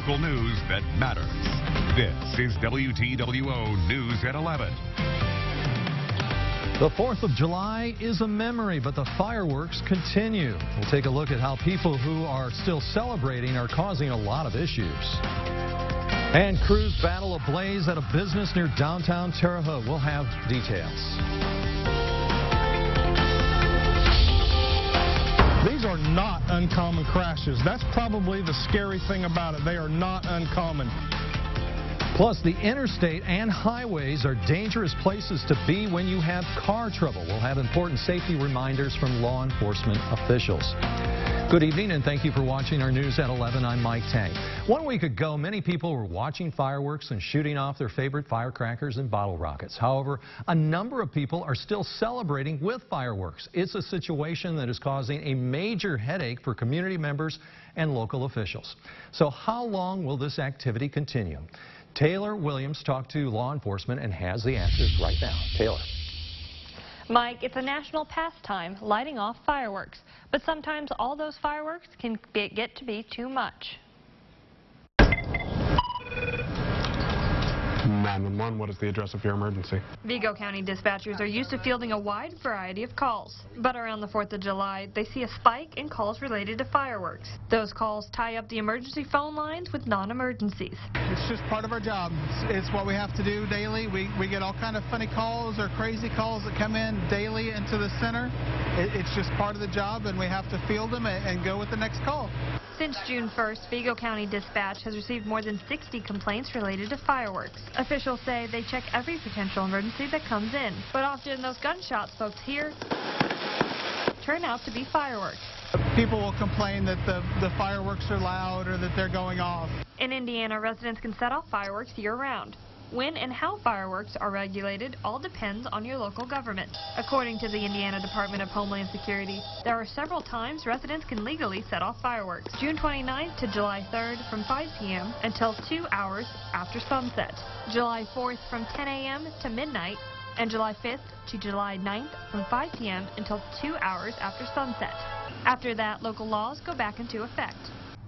local news that matters. This is WTWO News at 11. The 4th of July is a memory, but the fireworks continue. We'll take a look at how people who are still celebrating are causing a lot of issues. And crews battle ablaze at a business near downtown Terre Haute. We'll have details. These are not uncommon crashes. That's probably the scary thing about it. They are not uncommon. Plus, the interstate and highways are dangerous places to be when you have car trouble. We'll have important safety reminders from law enforcement officials. Good evening, and thank you for watching our News at 11. I'm Mike Tang. 1 week ago, many people were watching fireworks and shooting off their favorite firecrackers and bottle rockets. However, a number of people are still celebrating with fireworks. It's a situation that is causing a major headache for community members and local officials. So how long will this activity continue? Taylor Williams talked to law enforcement and has the answers right now. Taylor. Mike, it's a national pastime, lighting off fireworks. But sometimes all those fireworks can get to be too much. 911, what is the address of your emergency? Vigo County dispatchers are used to fielding a wide variety of calls. But around the 4th of July, they see a spike in calls related to fireworks. Those calls tie up the emergency phone lines with non-emergencies. It's just part of our job. It's what we have to do daily. We get all kind of funny calls or crazy calls that come in daily into the center. It's just part of the job, and we have to field them and go with the next call. Since June 1st, Vigo County Dispatch has received more than 60 complaints related to fireworks. Officials say they check every potential emergency that comes in, but often those gunshots folks hear turn out to be fireworks. People will complain that the fireworks are loud or that they're going off. In Indiana, residents can set off fireworks year-round. When and how fireworks are regulated all depends on your local government. According to the Indiana Department of Homeland Security, there are several times residents can legally set off fireworks. June 29th to July 3rd from 5 p.m. until 2 hours after sunset. July 4th from 10 a.m. to midnight, and July 5th to July 9th from 5 p.m. until 2 hours after sunset. After that, local laws go back into effect.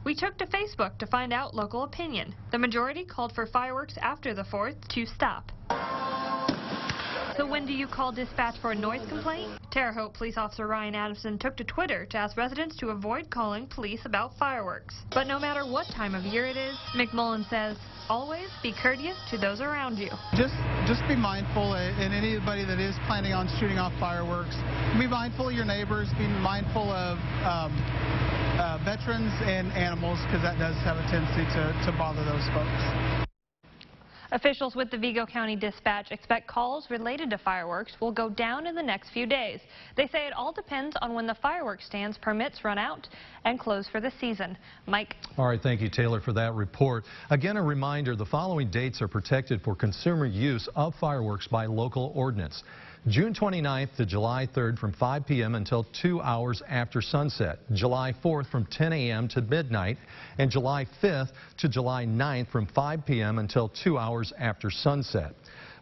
We took to Facebook to find out local opinion. The majority called for fireworks after the 4th to stop. So when do you call dispatch for a noise complaint? Terre Haute Police Officer Ryan Adamson took to Twitter to ask residents to avoid calling police about fireworks. But no matter what time of year it is, McMullen says, always be courteous to those around you. Just be mindful, and anybody that is planning on shooting off fireworks, be mindful of your neighbors, be mindful of veterans and animals, because that does have a tendency to bother those folks. Officials with the Vigo County Dispatch expect calls related to fireworks will go down in the next few days. They say it all depends on when the fireworks stands permits run out and close for the season. Mike. All right, thank you, Taylor, for that report. Again, a reminder, the following dates are protected for consumer use of fireworks by local ordinance. June 29th to July 3rd from 5 p.m. until 2 hours after sunset. July 4th from 10 a.m. to midnight. And July 5th to July 9th from 5 p.m. until 2 hours after sunset.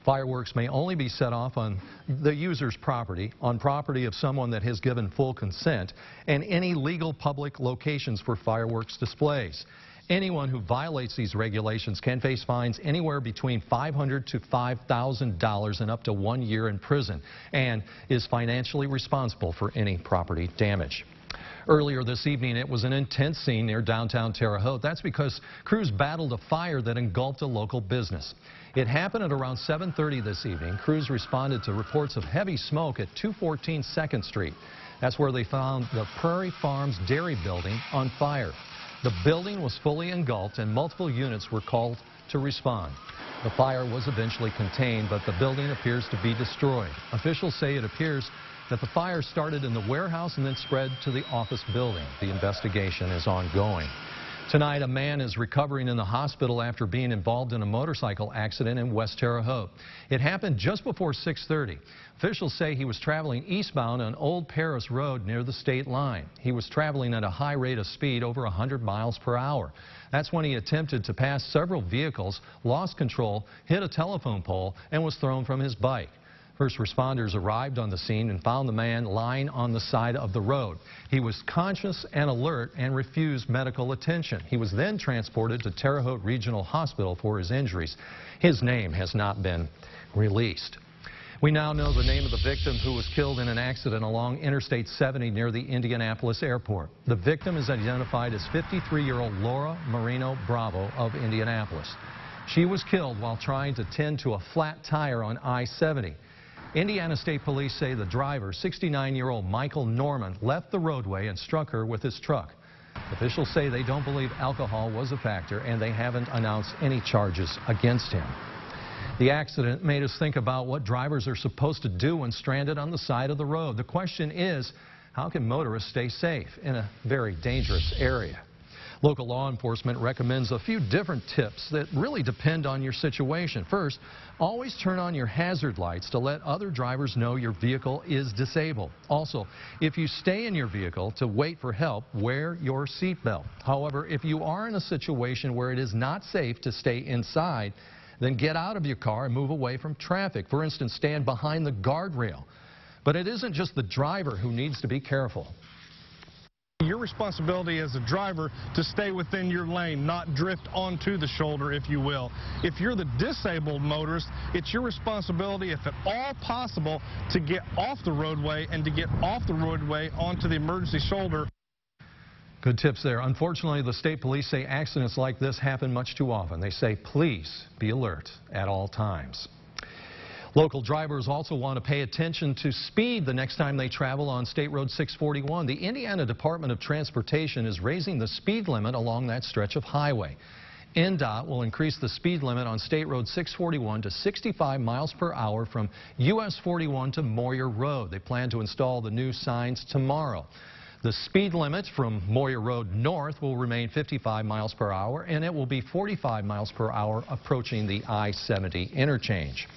Fireworks may only be set off on the user's property, on property of someone that has given full consent, and any legal public locations for fireworks displays. Anyone who violates these regulations can face fines anywhere between $500 to $5,000 and up to 1 year in prison, and is financially responsible for any property damage. Earlier this evening, it was an intense scene near downtown Terre Haute. That's because crews battled a fire that engulfed a local business. It happened at around 7:30 this evening. Crews responded to reports of heavy smoke at 214 2nd Street. That's where they found the Prairie Farms Dairy building on fire. The building was fully engulfed and multiple units were called to respond. The fire was eventually contained, but the building appears to be destroyed. Officials say it appears that the fire started in the warehouse and then spread to the office building. The investigation is ongoing. Tonight, a man is recovering in the hospital after being involved in a motorcycle accident in West Terre Haute. It happened just before 6:30. Officials say he was traveling eastbound on Old Paris Road near the state line. He was traveling at a high rate of speed, over 100 miles per hour. That's when he attempted to pass several vehicles, lost control, hit a telephone pole, and was thrown from his bike. First responders arrived on the scene and found the man lying on the side of the road. He was conscious and alert and refused medical attention. He was then transported to Terre Haute Regional Hospital for his injuries. His name has not been released. We now know the name of the victim who was killed in an accident along Interstate 70 near the Indianapolis airport. The victim is identified as 53-year-old Laura Marino Bravo of Indianapolis. She was killed while trying to tend to a flat tire on I-70. Indiana State Police say the driver, 69-year-old Michael Norman, left the roadway and struck her with his truck. Officials say they don't believe alcohol was a factor and they haven't announced any charges against him. The accident made us think about what drivers are supposed to do when stranded on the side of the road. The question is, how can motorists stay safe in a very dangerous area? Local law enforcement recommends a few different tips that really depend on your situation. First, always turn on your hazard lights to let other drivers know your vehicle is disabled. Also, if you stay in your vehicle to wait for help, wear your seatbelt. However, if you are in a situation where it is not safe to stay inside, then get out of your car and move away from traffic. For instance, stand behind the guardrail. But it isn't just the driver who needs to be careful. Your responsibility as a driver to stay within your lane, not drift onto the shoulder, if you will. If you're the disabled motorist, it's your responsibility, if at all possible, to get off the roadway and to get off the roadway onto the emergency shoulder. Good tips there. Unfortunately, the state police say accidents like this happen much too often. They say, please be alert at all times. Local drivers also want to pay attention to speed the next time they travel on State Road 641. The Indiana Department of Transportation is raising the speed limit along that stretch of highway. NDOT will increase the speed limit on State Road 641 to 65 miles per hour from US 41 to Moyer Road. They plan to install the new signs tomorrow. The speed limit from Moyer Road north will remain 55 miles per hour, and it will be 45 miles per hour approaching the I-70 interchange.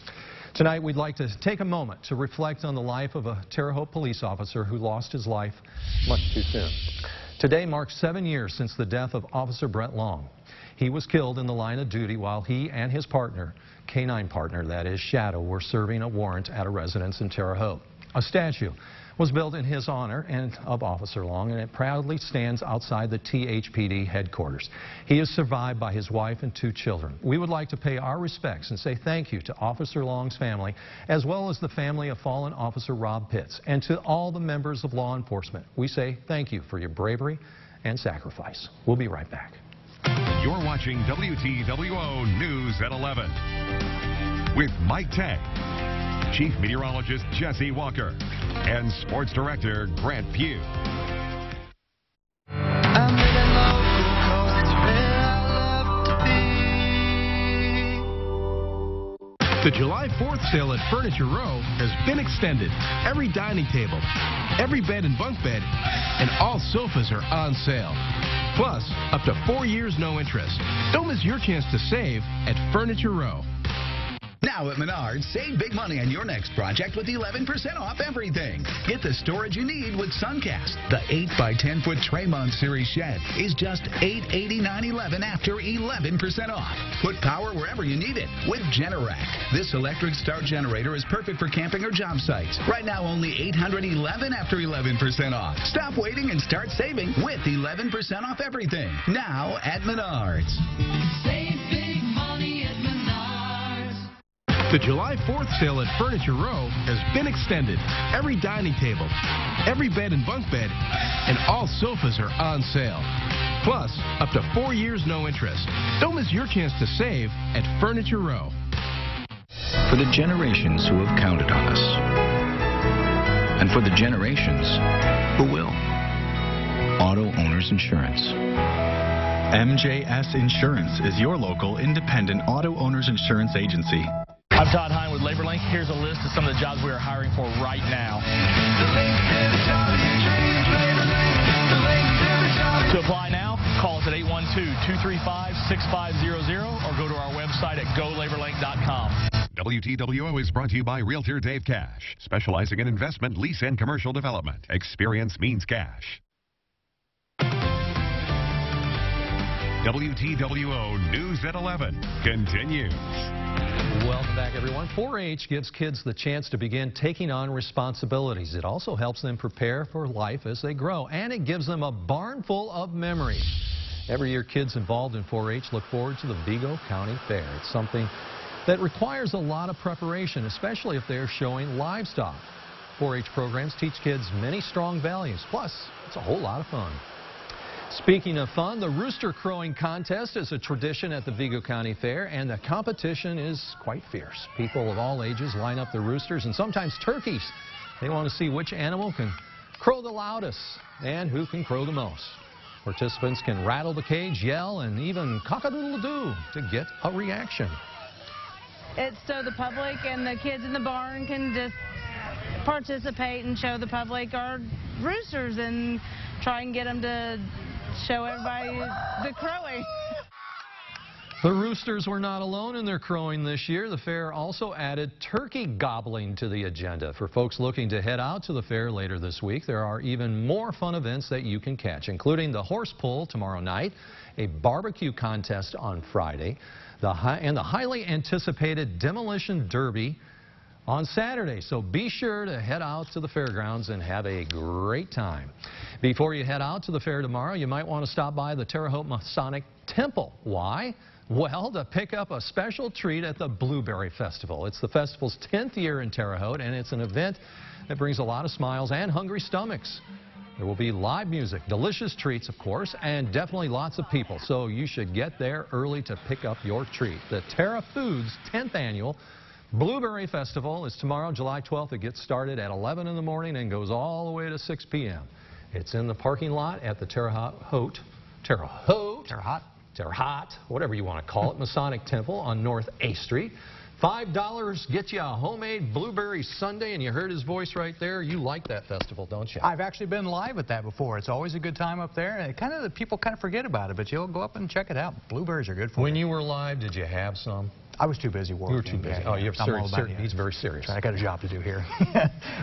Tonight, we'd like to take a moment to reflect on the life of a Terre Haute police officer who lost his life much too soon. Today marks 7 years since the death of Officer Brett Long. He was killed in the line of duty while he and his partner, canine partner, that is, Shadow, were serving a warrant at a residence in Terre Haute. A statue was built in his honor and of Officer Long, and it proudly stands outside the THPD headquarters. He is survived by his wife and 2 children. We would like to pay our respects and say thank you to Officer Long's family, as well as the family of fallen Officer Rob Pitts, and to all the members of law enforcement. We say thank you for your bravery and sacrifice. We'll be right back. You're watching WTWO News at 11 with Mike Tang, Chief Meteorologist Jesse Walker, and Sports Director Grant Pugh. The July 4th sale at Furniture Row has been extended. Every dining table, every bed and bunk bed, and all sofas are on sale. Plus, up to 4 years no interest. Don't miss your chance to save at Furniture Row. Now at Menards, save big money on your next project with 11% off everything. Get the storage you need with Suncast. The 8x10-foot Tremont Series shed is just $889.11 after 11% off. Put power wherever you need it with Generac. This electric start generator is perfect for camping or job sites. Right now, only $811 after 11% off. Stop waiting and start saving with 11% off everything. Now at Menards. Save big money at Menards. The July 4th sale at Furniture Row has been extended. Every dining table, every bed and bunk bed, and all sofas are on sale. Plus, up to 4 years no interest. Don't miss your chance to save at Furniture Row. For the generations who have counted on us, and for the generations who will. Auto Owners Insurance. MJS Insurance is your local independent auto owners insurance agency. I'm Todd Hine with LaborLink. Here's a list of some of the jobs we are hiring for right now. To apply now, call us at 812-235-6500 or go to our website at golaborlink.com. WTWO is brought to you by Realtor Dave Cash, specializing in investment, lease, and commercial development. Experience means cash. WTWO News at 11 continues. Welcome back, everyone. 4-H gives kids the chance to begin taking on responsibilities. It also helps them prepare for life as they grow, and it gives them a barn full of memories. Every year, kids involved in 4-H look forward to the Vigo County Fair. It's something that requires a lot of preparation, especially if they're showing livestock. 4-H programs teach kids many strong values, plus it's a whole lot of fun. Speaking of fun, the rooster crowing contest is a tradition at the Vigo County Fair, and the competition is quite fierce. People of all ages line up their roosters and sometimes turkeys. They want to see which animal can crow the loudest and who can crow the most. Participants can rattle the cage, yell, and even cock-a-doodle-doo to get a reaction. It's so the public and the kids in the barn can just participate and show the public our roosters and try and get them to show everybody the crowing. The roosters were not alone in their crowing this year. The fair also added turkey gobbling to the agenda. For folks looking to head out to the fair later this week, there are even more fun events that you can catch, including the horse pull tomorrow night, a barbecue contest on Friday, and the highly anticipated demolition derby on Saturday. So be sure to head out to the fairgrounds and have a great time. Before you head out to the fair tomorrow, you might want to stop by the Terre Haute Masonic Temple. Why? Well, to pick up a special treat at the Blueberry Festival. It's the festival's 10th year in Terre Haute, and it's an event that brings a lot of smiles and hungry stomachs. There will be live music, delicious treats, of course, and definitely lots of people. So you should get there early to pick up your treat. The Terra Foods 10th Annual Blueberry Festival is tomorrow, July 12th. It gets started at 11 in the morning and goes all the way to 6 p.m. It's in the parking lot at the Terre Haute, whatever you want to call it, Masonic Temple on North A Street. $5 gets you a homemade blueberry sundae, and you heard his voice right there. You like that festival, don't you? I've actually been live at that before. It's always a good time up there, and the people kind of forget about it, but you'll go up and check it out. Blueberries are good for you. When you were live, did you have some? I was too busy working. You were too busy. Oh, you're serious. He's very serious. I got a job to do here.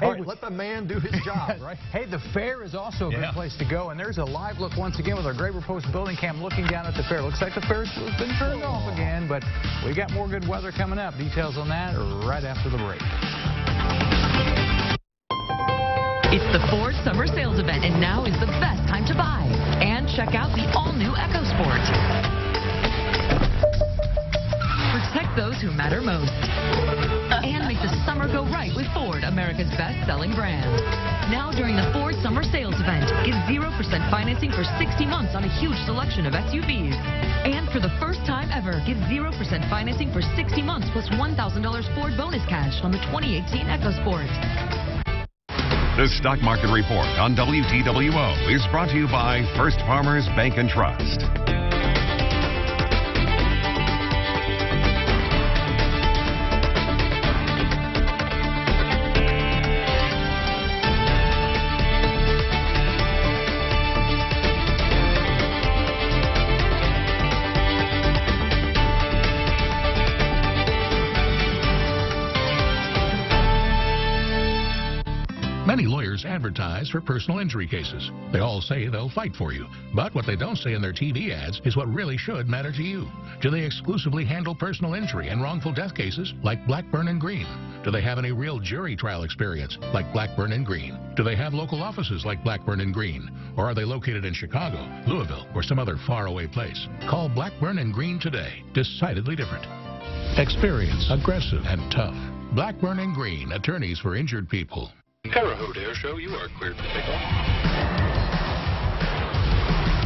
All right, let the man do his job, right? Hey, the fair is also a good place to go, and there's a live look once again with our Graver Post building cam looking down at the fair. Looks like the fair's been turned off again, but we got more good weather coming up. Details on that right after the break. It's the Ford Summer Sales Event, and now is the best time to buy. And check out the all-new EcoSport. Protect those who matter most. And make the summer go right with Ford, America's best-selling brand. Now during the Ford Summer Sales Event, get 0% financing for 60 months on a huge selection of SUVs. And for the first time ever, get 0% financing for 60 months plus $1,000 Ford bonus cash on the 2018 EcoSport. The Stock Market Report on WTWO is brought to you by First Farmers Bank and Trust. Many lawyers advertise for personal injury cases. They all say they'll fight for you. But what they don't say in their TV ads is what really should matter to you. Do they exclusively handle personal injury and wrongful death cases like Blackburn and Green? Do they have any real jury trial experience like Blackburn and Green? Do they have local offices like Blackburn and Green? Or are they located in Chicago, Louisville, or some other faraway place? Call Blackburn and Green today. Decidedly different. Experience, aggressive, and tough. Blackburn and Green, attorneys for injured people. Terre Haute Air Show, you are cleared for takeoff.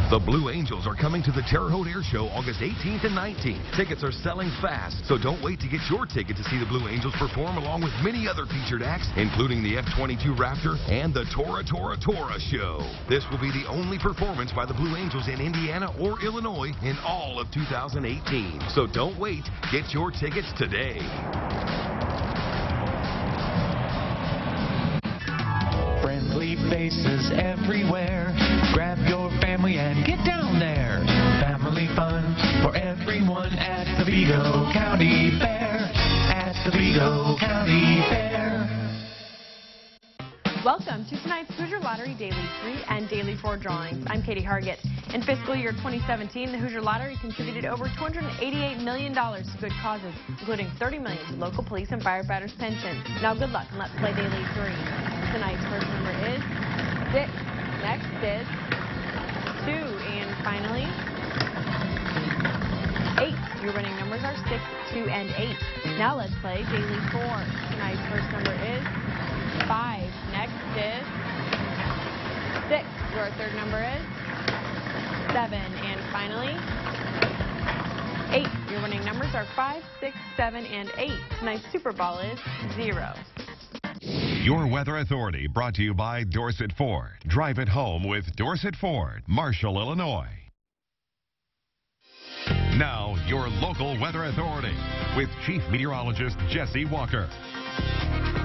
The Blue Angels are coming to the Terre Haute Air Show August 18th and 19th. Tickets are selling fast, so don't wait to get your ticket to see the Blue Angels perform along with many other featured acts, including the F-22 Raptor and the Tora Tora Tora Show. This will be the only performance by the Blue Angels in Indiana or Illinois in all of 2018. So don't wait. Get your tickets today. Friendly faces everywhere. Grab your family and get down there. Family fun for everyone at the Vigo County Fair. At the Vigo County Fair. Welcome to tonight's Hoosier Lottery Daily 3 and Daily 4 drawings. I'm Katie Hargett. In fiscal year 2017, the Hoosier Lottery contributed over $288 million to good causes, including $30 million to local police and firefighters' pensions. Now good luck and let's play Daily 3. Tonight's first number is 6. Next is 2. And finally, 8. Your winning numbers are 6, 2, and 8. Now let's play Daily 4. Tonight's first number is 5. Next is 6. Your third number is 7. And finally, 8. Your winning numbers are 5, 6, 7, and 8. Tonight's Super Ball is 0. Your Weather Authority brought to you by Dorset Ford. Drive it home with Dorset Ford, Marshall, Illinois. Now, your local Weather Authority with Chief Meteorologist Jesse Walker.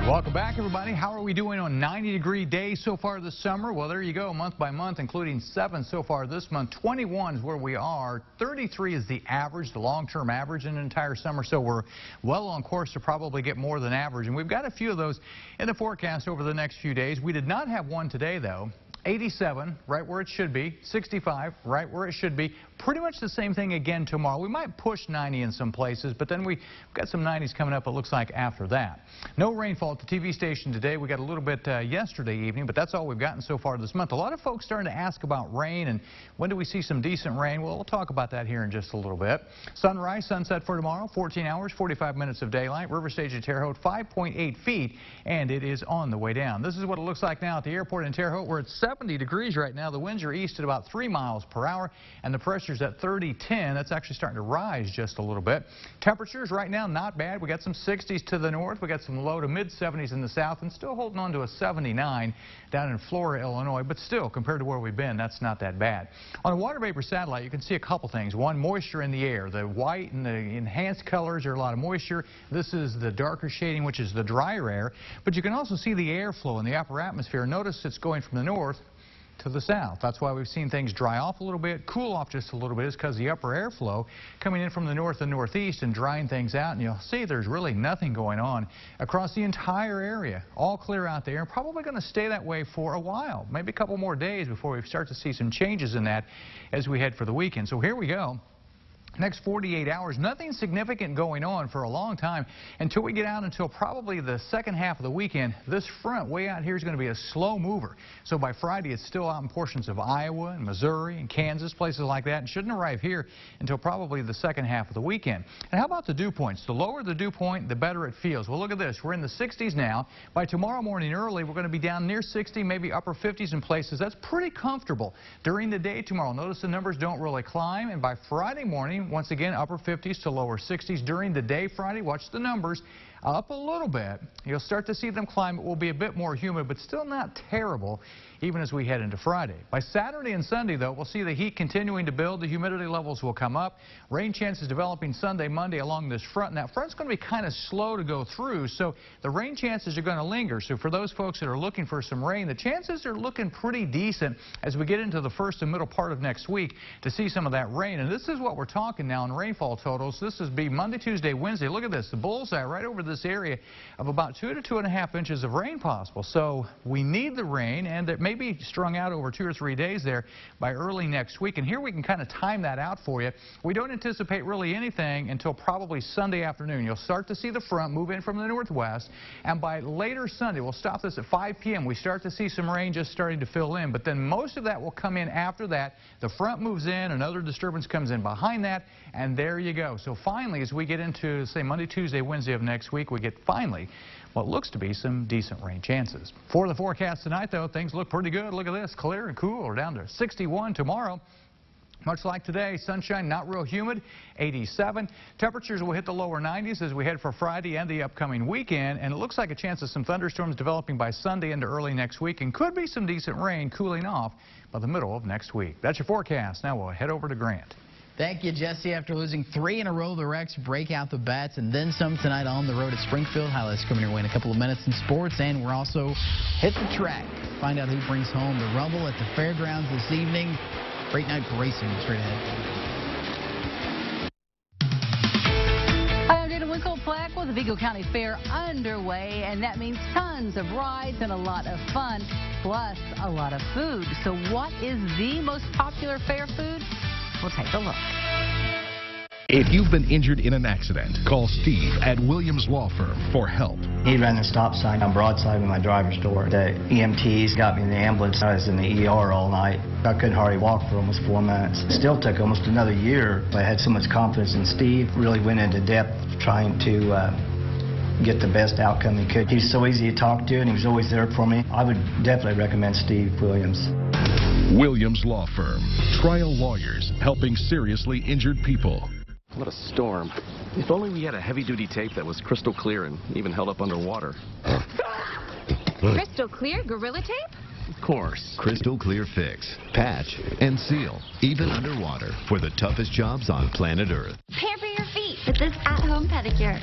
Welcome back, everybody. How are we doing on 90-degree days so far this summer? Well, there you go, month by month, including 7 so far this month. 21 is where we are. 33 is the average, the long-term average in an entire summer. So we're well on course to probably get more than average. And we've got a few of those in the forecast over the next few days. We did not have one today, though. 87, right where it should be. 65, right where it should be. Pretty much the same thing again tomorrow. We might push 90 in some places, but then we've got some 90s coming up, it looks like, after that. No rainfall at the TV station today. We got a little bit yesterday evening, but that's all we've gotten so far this month. A lot of folks starting to ask about rain and when do we see some decent rain. Well, we'll talk about that here in just a little bit. Sunrise, sunset for tomorrow, 14 hours, 45 minutes of daylight. River Stage at Terre Haute, 5.8 feet, and it is on the way down. This is what it looks like now at the airport in Terre Haute. We're at 70 degrees right now. The winds are east at about 3 miles per hour, and the pressure's at 30-10. That's actually starting to rise just a little bit. Temperatures right now not bad. We got some 60s to the north. We got some low to mid 70s in the south, and still holding on to a 79 down in Flora, Illinois. But still, compared to where we've been, that's not that bad. On a water vapor satellite, you can see a couple things. One, moisture in the air. The white and the enhanced colors are a lot of moisture. This is the darker shading, which is the drier air. But you can also see the airflow in the upper atmosphere. Notice it's going from the north to the south. That's why we've seen things dry off a little bit, cool off just a little bit, is because the upper airflow coming in from the north and northeast and drying things out, and you'll see there's really nothing going on across the entire area. All clear out there, and probably going to stay that way for a while, maybe a couple more days before we start to see some changes in that as we head for the weekend. So here we go. Next 48 hours, nothing significant going on for a long time until we get out until probably the second half of the weekend. This front way out here is going to be a slow mover. So by Friday, it's still out in portions of Iowa and Missouri and Kansas, places like that, and shouldn't arrive here until probably the second half of the weekend. And how about the dew points? The lower the dew point, the better it feels. Well, look at this. We're in the 60s now. By tomorrow morning early, we're going to be down near 60, maybe upper 50s in places. That's pretty comfortable. During the day tomorrow, notice the numbers don't really climb, and by Friday morning, once again, upper 50s to lower 60s. During the day Friday, watch the numbers, up a little bit. You'll start to see them climb. It will be a bit more humid, but still not terrible, even as we head into Friday. By Saturday and Sunday, though, we'll see the heat continuing to build. The humidity levels will come up. Rain chances developing Sunday, Monday along this front. Now, front's going to be kind of slow to go through, so the rain chances are going to linger. So for those folks that are looking for some rain, the chances are looking pretty decent as we get into the first and middle part of next week to see some of that rain. And this is what we're talking now in rainfall totals. This is be Monday, Tuesday, Wednesday. Look at this. The bullseye right over this area of about 2 to 2.5 inches of rain possible. So we need the rain, and it may be strung out over 2 or 3 days there by early next week. And here we can kind of time that out for you. We don't anticipate really anything until probably Sunday afternoon. You'll start to see the front move in from the northwest, and by later Sunday, we'll stop this at 5 p.m. We start to see some rain just starting to fill in, but then most of that will come in after that. The front moves in, another disturbance comes in behind that, and there you go. So finally, as we get into, say, Monday, Tuesday, Wednesday of next week, we get finally what looks to be some decent rain chances. For the forecast tonight, though, things look pretty good. Look at this, clear and cool. We're down to 61 tomorrow. Much like today, sunshine, not real humid, 87. Temperatures will hit the lower 90s as we head for Friday and the upcoming weekend, and it looks like a chance of some thunderstorms developing by Sunday into early next week, and could be some decent rain cooling off by the middle of next week. That's your forecast. Now we'll head over to Grant. Thank you, Jesse. After losing 3 in a row, the Recs break out the bats and then some tonight on the road at Springfield. Highlights coming your way in a couple of minutes in sports, and we're also hit the track. Find out who brings home the Rumble at the fairgrounds this evening. Great night for racing straight ahead. Hi, I'm Dana Winkle-Fleck with the Vigo County Fair underway, and that means tons of rides and a lot of fun. plus a lot of food. So what is the most popular fair food? We'll take a look. If you've been injured in an accident, call Steve at Williams Law Firm for help. He ran a stop sign on Broadside with my driver's door. The EMTs got me in the ambulance. I was in the ER all night. I couldn't hardly walk for almost 4 months. It still took almost another year. I had so much confidence in Steve. Really went into depth trying to get the best outcome he could. He's so easy to talk to, and he was always there for me. I would definitely recommend Steve Williams. Williams Law Firm. Trial lawyers helping seriously injured people. What a storm. If only we had a heavy-duty tape that was crystal clear and even held up underwater. Crystal clear Gorilla Tape? Of course. Crystal Clear Fix, patch, and seal, even underwater, for the toughest jobs on planet Earth. Pamper your feet with this at-home pedicure.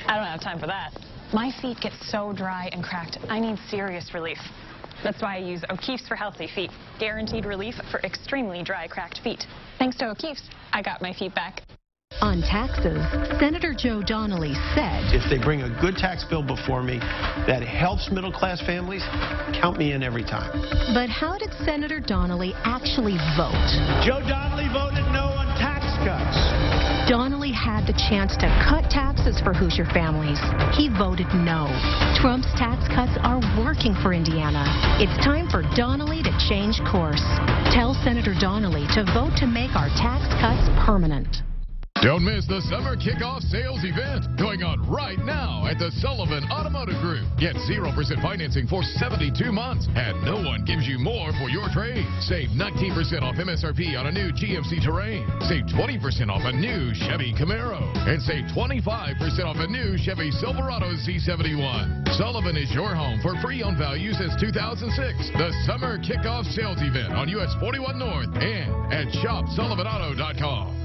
I don't have time for that. My feet get so dry and cracked, I need serious relief. That's why I use O'Keeffe's for Healthy Feet. Guaranteed relief for extremely dry, cracked feet. Thanks to O'Keeffe's, I got my feet back. On taxes, Senator Joe Donnelly said, if they bring a good tax bill before me that helps middle-class families, count me in every time. But how did Senator Donnelly actually vote? Joe Donnelly voted no on tax cuts. Donnelly had the chance to cut taxes for Hoosier families. He voted no. Trump's tax cuts are working for Indiana. It's time for Donnelly to change course. Tell Senator Donnelly to vote to make our tax cuts permanent. Don't miss the summer kickoff sales event going on right now at the Sullivan Automotive Group. Get 0% financing for 72 months, and no one gives you more for your trade. Save 19% off MSRP on a new GMC Terrain. Save 20% off a new Chevy Camaro. And save 25% off a new Chevy Silverado C71. Sullivan is your home for pre-owned value since 2006. The summer kickoff sales event on US 41 North and at shopsullivanauto.com.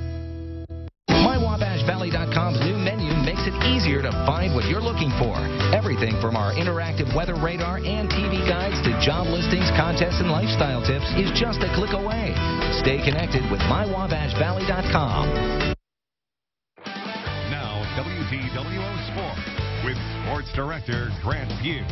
MyWabashValley.com's new menu makes it easier to find what you're looking for. Everything from our interactive weather radar and TV guides to job listings, contests, and lifestyle tips is just a click away. Stay connected with MyWabashValley.com. Now, WTWO Sports with Sports Director Grant Pugh.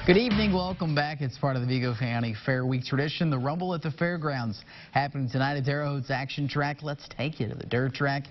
Good evening. Welcome back. It's part of the Vigo County Fair Week tradition. The Rumble at the Fairgrounds happening tonight at Terre Haute's Action Track. Let's take you to the dirt track.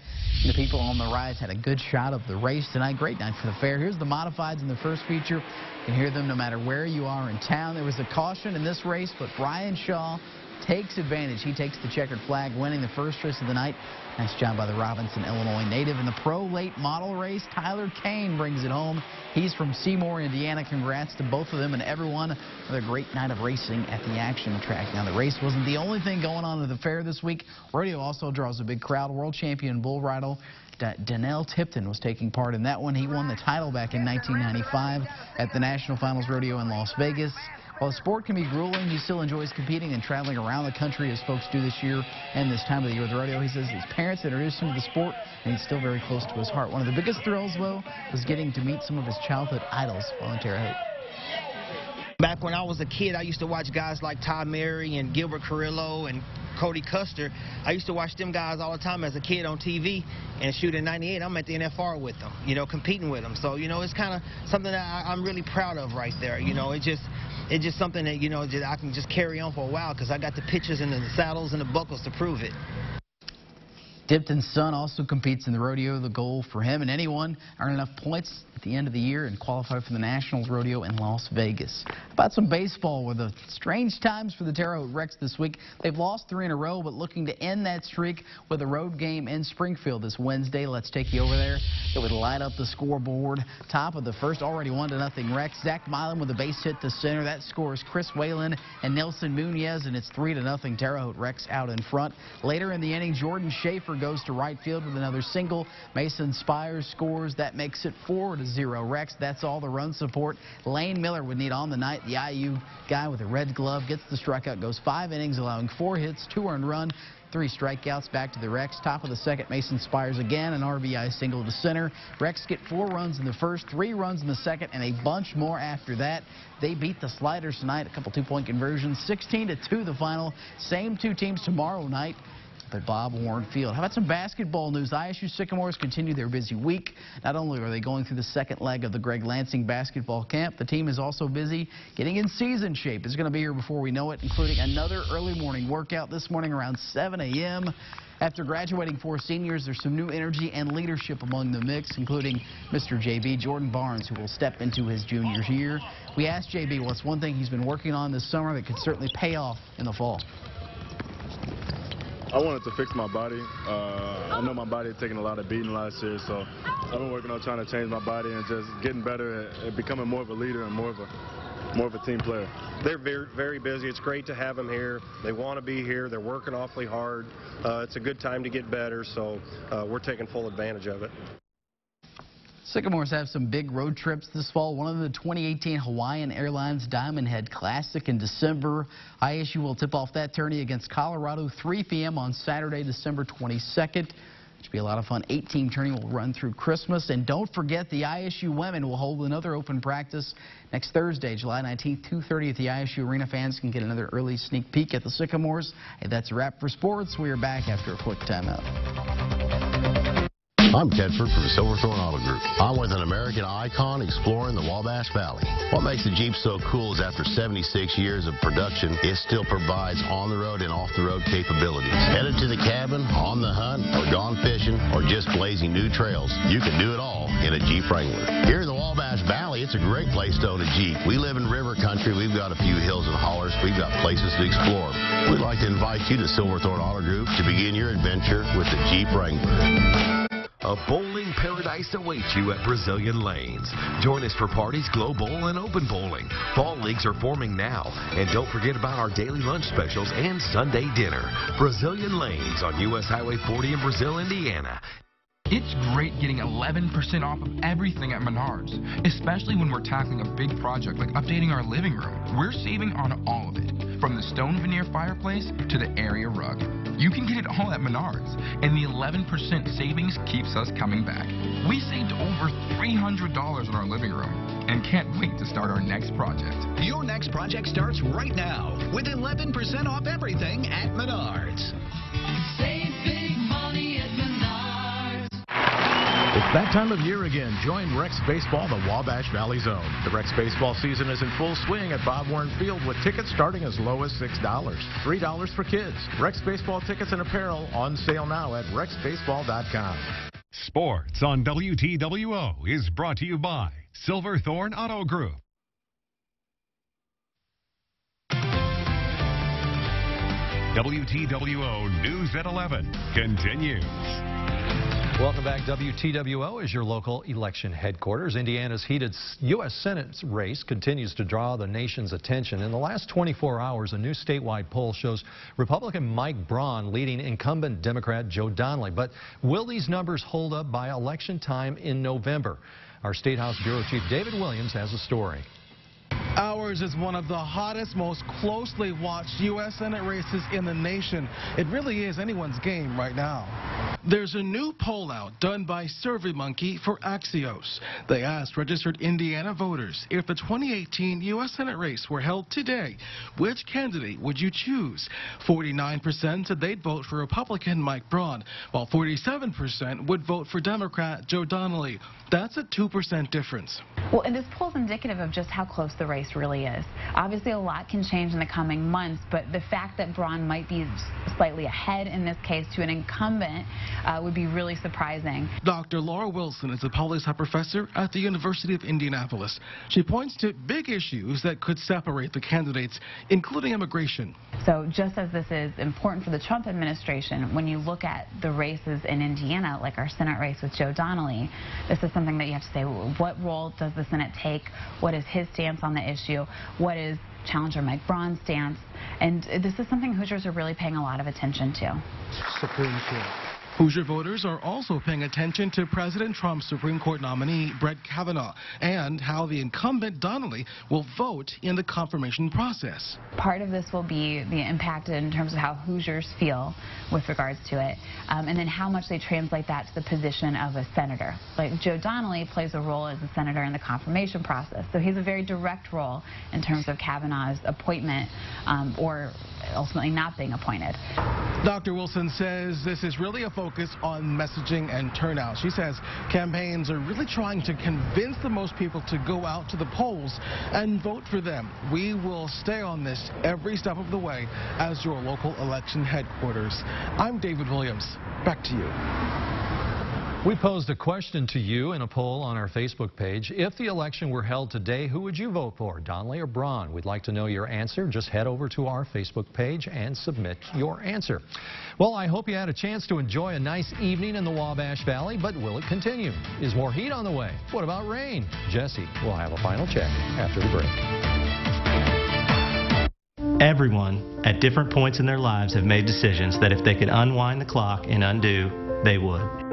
The people on the rise had a good shot of the race tonight. Great night for the fair. Here's the modifieds in the first feature. You can hear them no matter where you are in town. There was a caution in this race, but Brian Shaw takes advantage. He takes the checkered flag, winning the first race of the night. Nice job by the Robinson, Illinois native. In the pro late model race, Tyler Kane brings it home. He's from Seymour, Indiana. Congrats to both of them and everyone for a great night of racing at the Action Track. Now, the race wasn't the only thing going on at the fair this week. Rodeo also draws a big crowd. World champion bull rider Danelle Tipton was taking part in that one. He won the title back in 1995 at the National Finals Rodeo in Las Vegas. While the sport can be grueling, he still enjoys competing and traveling around the country as folks do this year and this time of the year with rodeo. He says his parents introduced him to the sport, and he's still very close to his heart. One of the biggest thrills, though, was getting to meet some of his childhood idols while in Terre Haute. Back when I was a kid, I used to watch guys like Todd Mary and Gilbert Carrillo and Cody Custer. I used to watch them guys all the time as a kid on TV. And shoot, in '98, I'm at the NFR with them, you know, competing with them. So, you know, it's kind of something that I'm really proud of right there. You know, it's just something that, you know, I can just carry on for a while because I got the pictures and the saddles and the buckles to prove it. Tipton's son also competes in the rodeo. The goal for him and anyone earn enough points at the end of the year and qualify for the Nationals Rodeo in Las Vegas. About some baseball with the strange times for the Terre Haute Rex this week. They've lost 3 in a row, but looking to end that streak with a road game in Springfield this Wednesday. Let's take you over there. It would light up the scoreboard. Top of the first, already 1-0 Rex. Zach Milan with a base hit to center. That scores Chris Whalen and Nelson Munoz, and it's 3-0 Terre Haute Rex out in front. Later in the inning, Jordan Schaefer goes to right field with another single. Mason Spires scores. That makes it 4-0 Rex. That's all the run support Lane Miller would need on the night. The IU guy with a red glove gets the strikeout, goes 5 innings, allowing 4 hits, 2 earned run, 3 strikeouts. Back to the Rex. Top of the second, Mason Spires again, an RBI single to center. Rex get 4 runs in the first, 3 runs in the second, and a bunch more after that. They beat the Sliders tonight, a couple 2-point conversions, 16-2 the final. Same 2 teams tomorrow night. at Bob Warren Field. How about some basketball news? ISU Sycamores continue their busy week. Not only are they going through the second leg of the Greg Lansing basketball camp, the team is also busy getting in season shape. It's going to be here before we know it, including another early morning workout this morning around 7 a.m. After graduating 4 seniors, there's some new energy and leadership among the mix, including Mr. JB Jordan Barnes, who will step into his junior year. We asked JB what's one thing he's been working on this summer that could certainly pay off in the fall. I wanted to fix my body. I know my body had taken a lot of beating last year, so I've been working on trying to change my body and just getting better at becoming more of a leader and more of a team player. They're very, very busy. It's great to have them here. They want to be here. They're working awfully hard. It's a good time to get better, so we're taking full advantage of it. Sycamores have some big road trips this fall. One of the 2018 Hawaiian Airlines Diamond Head Classic in December. ISU will tip off that tourney against Colorado 3 p.m. on Saturday, December 22nd. Should be a lot of fun. 8-team tourney will run through Christmas. And don't forget, the ISU women will hold another open practice next Thursday, July 19th, 2:30 at the ISU Arena. Fans can get another early sneak peek at the Sycamores. Hey, that's a wrap for sports. We are back after a quick timeout. I'm Tedford from Silverthorne Auto Group. I'm with an American icon exploring the Wabash Valley. What makes the Jeep so cool is after 76 years of production, it still provides on-the-road and off-the-road capabilities. Headed to the cabin, on the hunt, or gone fishing, or just blazing new trails, you can do it all in a Jeep Wrangler. Here in the Wabash Valley, it's a great place to own a Jeep. We live in river country. We've got a few hills and hollers. We've got places to explore. We'd like to invite you to Silverthorne Auto Group to begin your adventure with the Jeep Wrangler. A bowling paradise awaits you at Brazilian Lanes. Join us for parties, glow bowl, and open bowling. Fall leagues are forming now. And don't forget about our daily lunch specials and Sunday dinner. Brazilian Lanes on U.S. Highway 40 in Brazil, Indiana. It's great getting 11% off of everything at Menards, especially when we're tackling a big project like updating our living room. We're saving on all of it, from the stone veneer fireplace to the area rug. You can get it all at Menards, and the 11% savings keeps us coming back. We saved over $300 on our living room and can't wait to start our next project. Your next project starts right now with 11% off everything at Menards. Save big money at Menards. It's that time of year again. Join Rex Baseball, the Wabash Valley Zone. The Rex Baseball season is in full swing at Bob Warren Field with tickets starting as low as $6. $3 for kids. Rex Baseball tickets and apparel on sale now at rexbaseball.com. Sports on WTWO is brought to you by Silverthorne Auto Group. WTWO News at 11 continues. Welcome back. WTWO is your local election headquarters. Indiana's heated U.S. Senate race continues to draw the nation's attention. In the last 24 hours, a new statewide poll shows Republican Mike Braun leading incumbent Democrat Joe Donnelly. But will these numbers hold up by election time in November? Our State House Bureau Chief David Williams has a story. Ours is one of the hottest, most closely watched U.S. Senate races in the nation. It really is anyone's game right now. There's a new poll out done by SurveyMonkey for Axios. They asked registered Indiana voters, if the 2018 U.S. Senate race were held today, which candidate would you choose? 49% said they'd vote for Republican Mike Braun, while 47% would vote for Democrat Joe Donnelly. That's a 2% difference. Well, and this poll is indicative of just how close the race really is. Obviously, a lot can change in the coming months, but the fact that Braun might be slightly ahead in this case to an incumbent would be really surprising. Dr. Laura Wilson is a poli-sci professor at the University of Indianapolis. She points to big issues that could separate the candidates, including immigration. So just as this is important for the Trump administration, when you look at the races in Indiana, like our Senate race with Joe Donnelly, this is something that you have to say, what role does the Senate take? What is his stance on the issue? What is challenger Mike Braun's stance? And this is something Hoosiers are really paying a lot of attention to. Supreme Court. Hoosier voters are also paying attention to President Trump's Supreme Court nominee, Brett Kavanaugh, and how the incumbent Donnelly will vote in the confirmation process. Part of this will be the impact in terms of how Hoosiers feel with regards to it, and then how much they translate that to the position of a senator. Like Joe Donnelly plays a role as a senator in the confirmation process, so he's a very direct role in terms of Kavanaugh's appointment or ultimately not being appointed. Dr. Wilson says this is really a focus on messaging and turnout. She says campaigns are really trying to convince the most people to go out to the polls and vote for them. We will stay on this every step of the way as your local election headquarters. I'm David Williams. Back to you. We posed a question to you in a poll on our Facebook page. If the election were held today, who would you vote for, Donnelly or Braun? We'd like to know your answer. Just head over to our Facebook page and submit your answer. Well, I hope you had a chance to enjoy a nice evening in the Wabash Valley, but will it continue? Is more heat on the way? What about rain? Jesse will have a final check after the break. Everyone, at different points in their lives, have made decisions that if they could unwind the clock and undo, they would.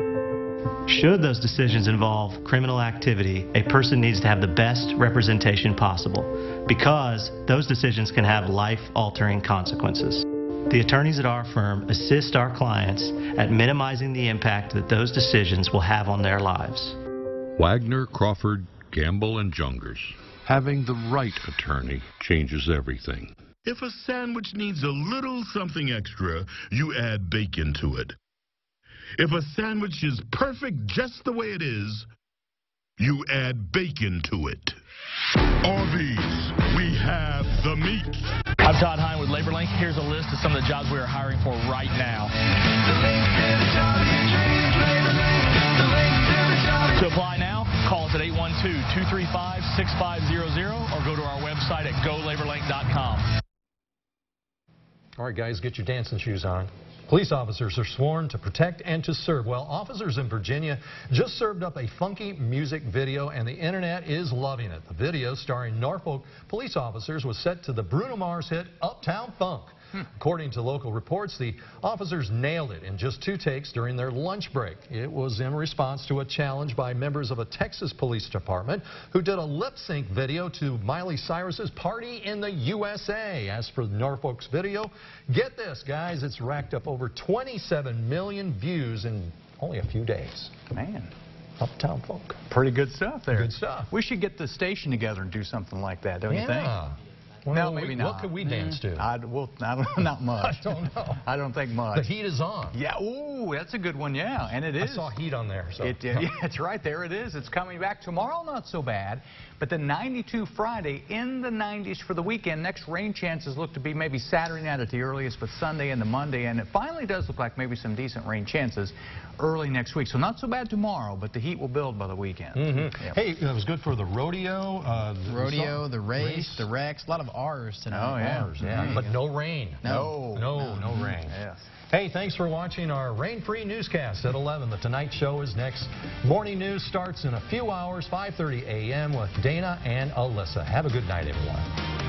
Should those decisions involve criminal activity, a person needs to have the best representation possible, because those decisions can have life-altering consequences. The attorneys at our firm assist our clients at minimizing the impact that those decisions will have on their lives. Wagner, Crawford, Gamble, and Jungers. Having the right attorney changes everything. If a sandwich needs a little something extra, you add bacon to it. If a sandwich is perfect just the way it is, you add bacon to it. Arby's, we have the meat. I'm Todd Hine with LaborLink. Here's a list of some of the jobs we are hiring for right now. To apply now, call us at 812-235-6500 or go to our website at golaborlink.com. All right, guys, get your dancing shoes on. Police officers are sworn to protect and to serve. Well, officers in Virginia just served up a funky music video, and the internet is loving it. The video, starring Norfolk police officers, was set to the Bruno Mars hit Uptown Funk. According to local reports, the officers nailed it in just 2 takes during their lunch break. It was in response to a challenge by members of a Texas police department who did a lip-sync video to Miley Cyrus's Party in the USA. As for Norfolk's video, get this, guys, it's racked up over 27 million views in only a few days. Man. Uptown Funk. Pretty good stuff there. Good stuff. We should get the station together and do something like that, don't you think? Well, no, maybe not. What could we dance to? Not much. I don't know. I don't think much. The heat is on. Yeah. Ooh, that's a good one. Yeah, and it is. I saw heat on there. So. Yeah, it's right there. It is. It's coming back tomorrow. Not so bad, but the 92 Friday, in the 90s for the weekend. Next rain chances look to be maybe Saturday night at the earliest, but Sunday and the Monday, and it finally does look like maybe some decent rain chances early next week. So not so bad tomorrow, but the heat will build by the weekend. Yep. Hey, it was good for the rodeo. The race, the Rex, a lot of R's tonight. Oh, yeah. R's, yeah. But no rain. No rain. Yes. Hey, thanks for watching our rain-free newscast at 11. The Tonight Show is next. Morning news starts in a few hours, 5:30 a.m. with Dana and Alyssa. Have a good night, everyone.